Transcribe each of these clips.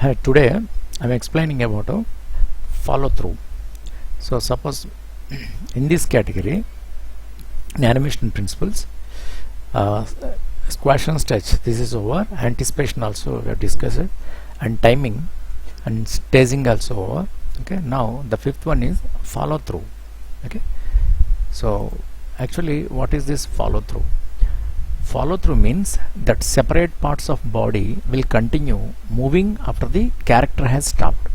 Today I'm explaining about a follow through. So suppose in this category, in animation principles, squash and stretch, this is over. Anticipation also we have discussed it, and timing and staging also over. Okay, now the fifth one is follow through. Okay, so actually what is this follow through? Follow through means that separate parts of body will continue moving after the character has stopped.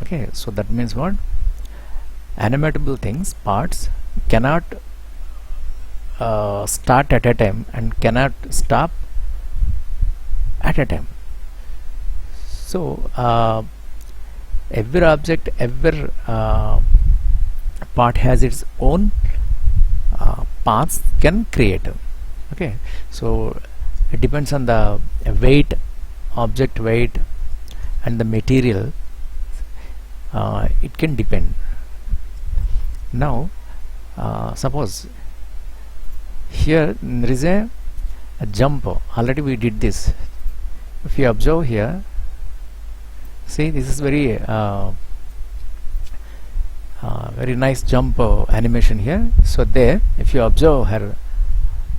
Okay, so that means what? Animatable things, parts cannot start at a time and cannot stop at a time. So every object, every part has its own paths can create. Okay, so it depends on the weight, object weight, and the material. It can depend. Now suppose here there is a jump. Already we did this. If you observe here, see, this is very very nice jump animation here. So there, if you observe here,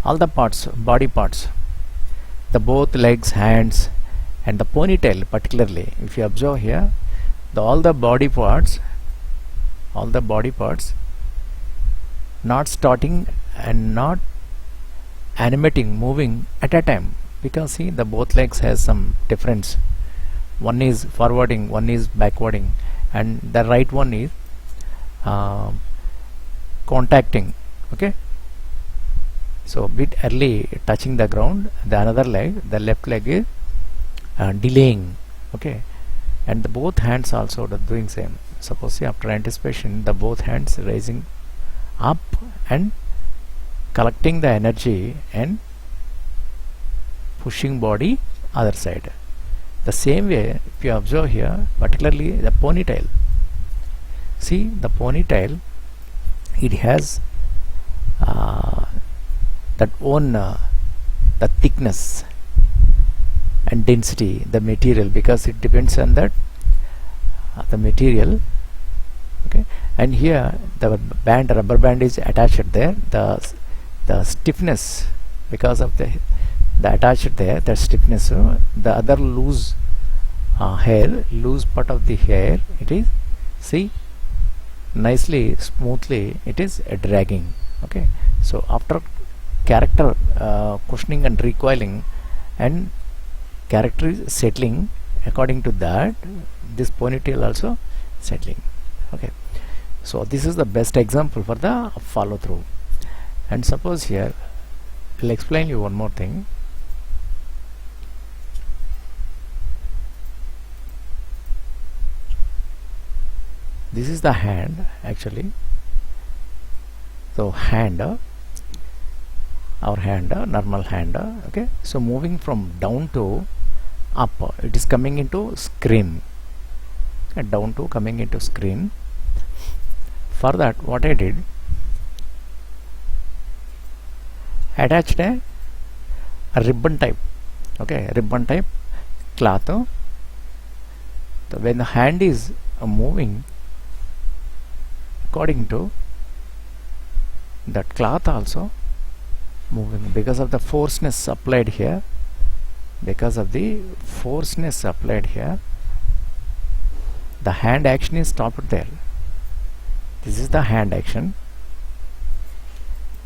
all the parts, body parts, the both legs, hands, and the ponytail particularly, if you observe here, all the body parts not starting and not animating, moving at a time, because see, the both legs has some difference. One is forwarding, one is backwarding, and the right one is contacting. Okay, so bit early touching the ground, the another leg, the left leg is delaying. Okay, and the both hands also doing same. Suppose see, after anticipation, the both hands raising up and collecting the energy and pushing body other side. The same way, if you observe here, particularly the ponytail, see, the ponytail, it has that own the thickness and density, the material, because it depends on that the material. Okay, and here the band, rubber band is attached there, the stiffness, because of the attached there, the stiffness, the other loose hair, loose part of the hair, it is, see, nicely, smoothly it is dragging. Okay, so after character cushioning and recoiling and character is settling, according to that this ponytail also settling. Okay, so this is the best example for the follow through. And suppose here I'll explain you one more thing. This is the hand actually. So hand, our hand, normal hand. Okay, so moving from down to up, it is coming into screen, and down to coming into screen. For that, what I did, attached a ribbon type. Okay, ribbon type cloth. So when the hand is moving, according to that cloth also moving, because of the forceness applied here, because of the forceness applied here, the hand action is stopped there. This is the hand action,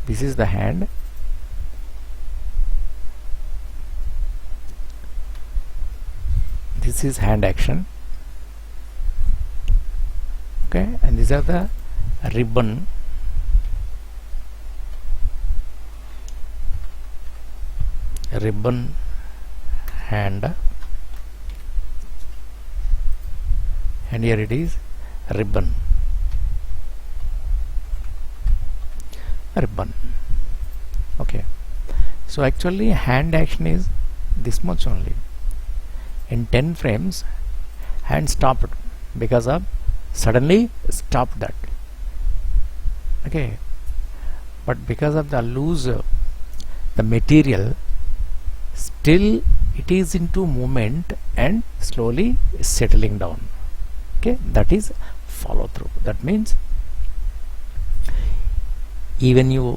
this is the hand, this is hand action. Okay, and these are the ribbon, hand, and here it is ribbon. Okay, so actually hand action is this much only. In 10 frames hand stopped because of suddenly stopped that. Okay, but because of the loose the material, still it is into movement and slowly settling down. Okay, that is follow through. That means even you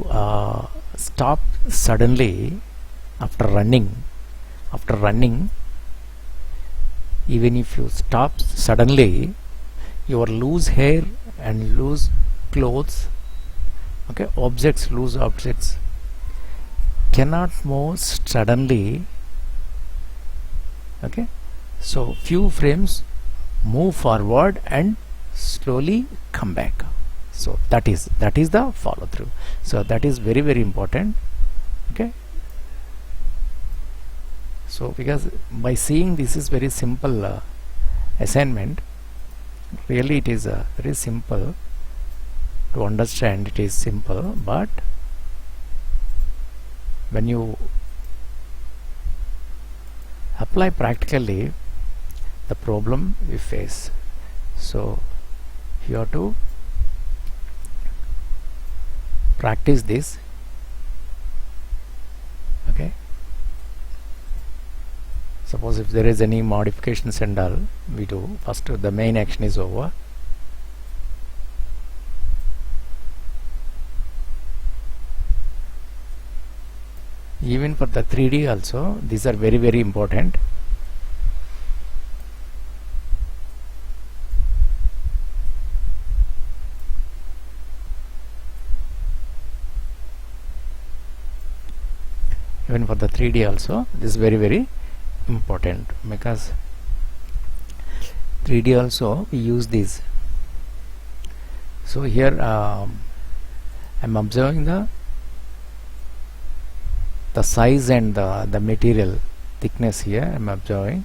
stop suddenly after running, even if you stop suddenly, your loose hair and loose clothes, okay, loose objects cannot move suddenly. Okay, so few frames move forward and slowly come back. So that is the follow through. So that is very, very important. Okay, so because by seeing this is very simple assignment, really it is very simple to understand. It is simple, but when you apply practically, the problem we face. So you have to practice this. Okay, suppose if there is any modifications and all, we do first. The main action is over. Even for the 3D also, these are very, very important. Even for the 3D also, this is very, very important, because 3D also we use this. So here I'm observing the size and the material thickness. Here I'm observing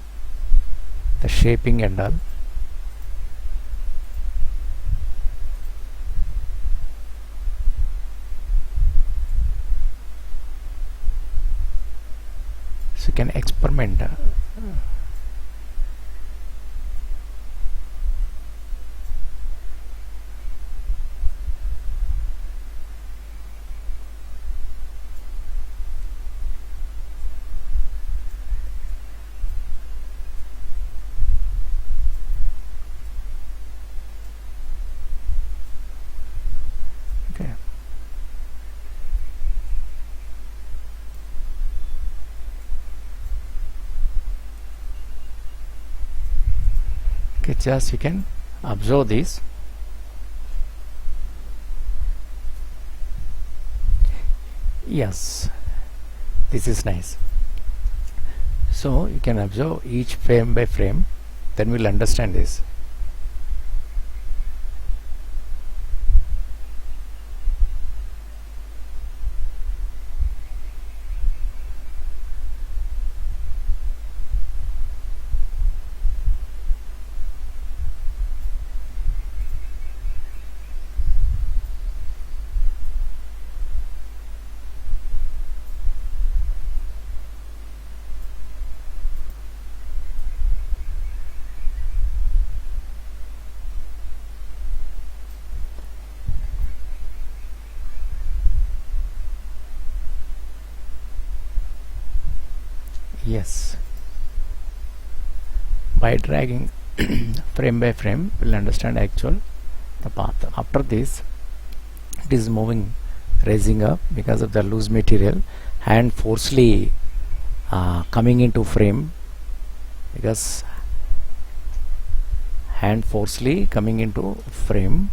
the shaping and all. So you can experiment. Okay. Okay, just you can observe this. Yes, this is nice. So you can observe each frame by frame, then we'll understand this. Yes, by dragging frame by frame we'll understand actual the path. After this, it is moving, raising up because of the loose material, hand forcefully coming into frame, because hand forcefully coming into frame.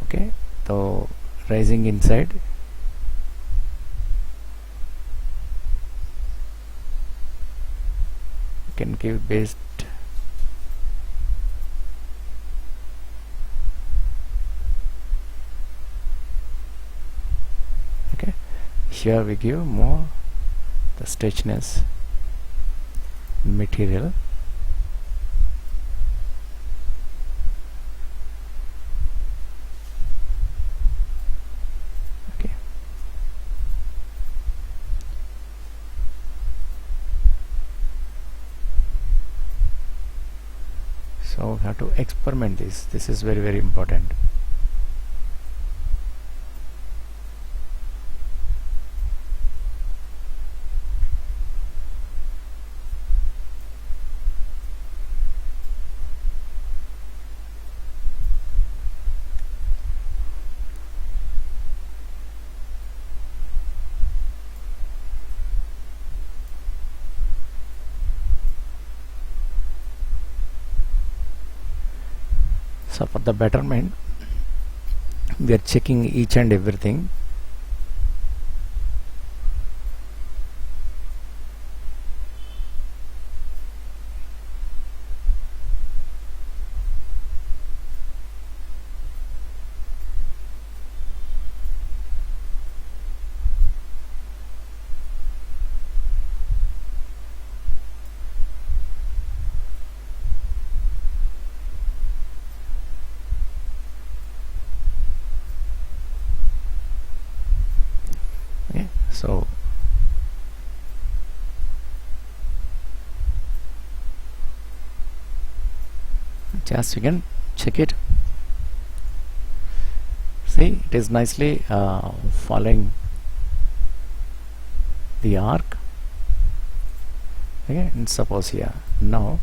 Okay, so rising inside. Can give based. Okay, here we give more the stretchiness material. Okay, so we have to experiment this. This is very, very important. So for the betterment, we are checking each and everything. Okay, so just you can check it. See, it is nicely following the arc. Okay, and suppose here now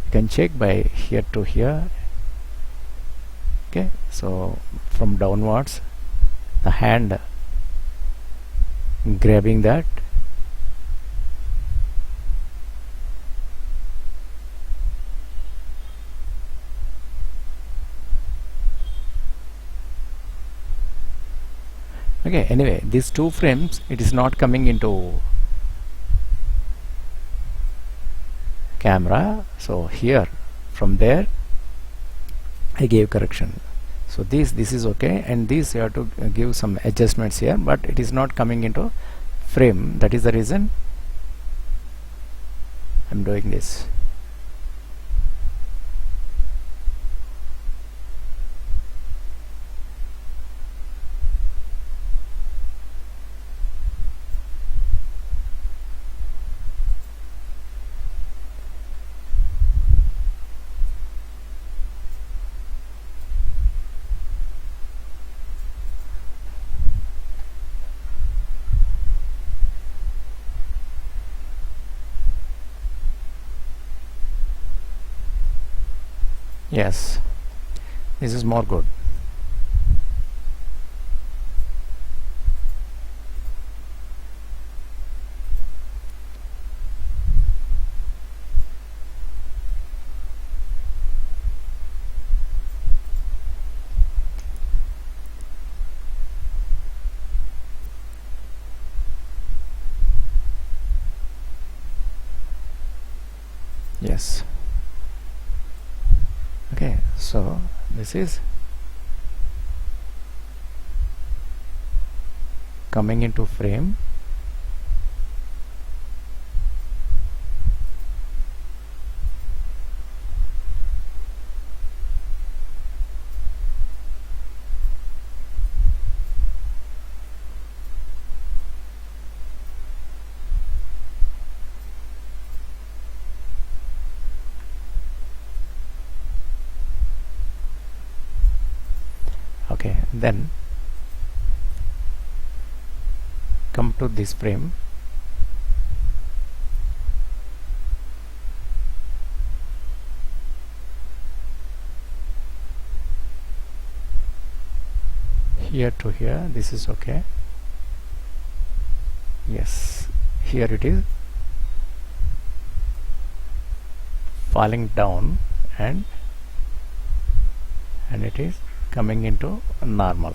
you can check by here to here. Okay, so from downwards, the hand grabbing that, okay. Anyway, these two frames, it is not coming into camera, so here from there I gave correction. So this is okay, and this you have to give some adjustments here, but it is not coming into frame. That is the reason I'm doing this. Yes, this is more good. Yes. Okay, so this is coming into frame. Okay, then come to this frame. Here to here, this is okay. Yes, here it is falling down, and it is coming into normal.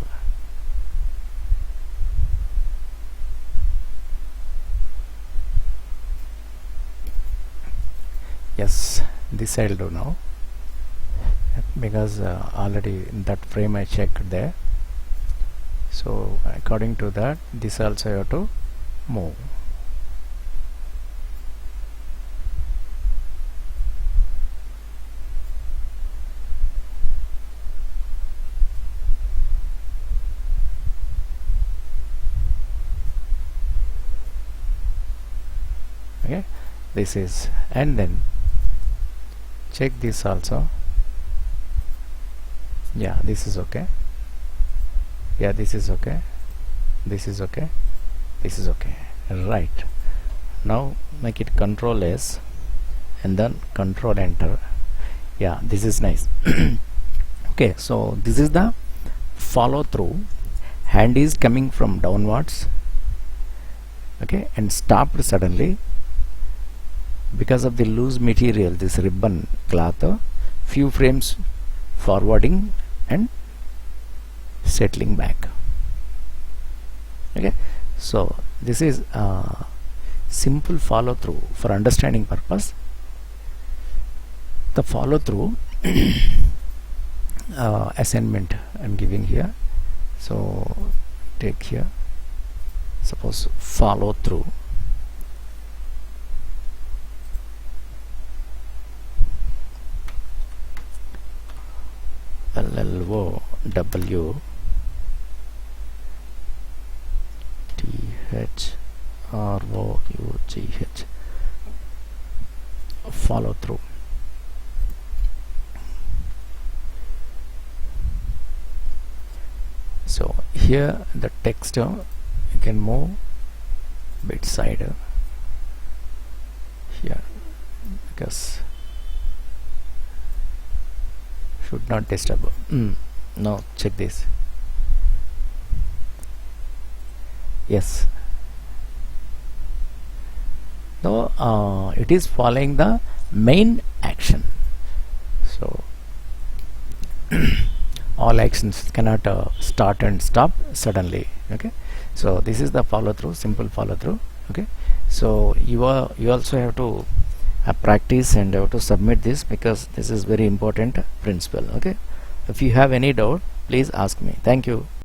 Yes, this I'll do now, because already in that frame I checked there. So according to that, this also you have to move. Okay, this is, and then check this also. Yeah, this is okay. Yeah, this is okay. This is okay. This is okay. Right. Now make it Control S and then Control Enter. Yeah, this is nice. Okay, so this is the follow through. Hand is coming from downwards. Okay, and stopped suddenly because of the loose material, this ribbon cloth. Few frames forwarding and settling back. Okay, so this is simple follow through for understanding purpose. The follow through assignment I'm giving here. So take here, suppose follow through. LLOWTHROUGH follow through. So here the text you can move bit side here, because should not disturb. No, check this. Yes, so it is following the main action. So all actions cannot start and stop suddenly. Okay, so this is the follow through, simple follow through. Okay, so you also have to practice and have to submit this, because this is very important principle. Okay, if you have any doubt, please ask me. Thank you.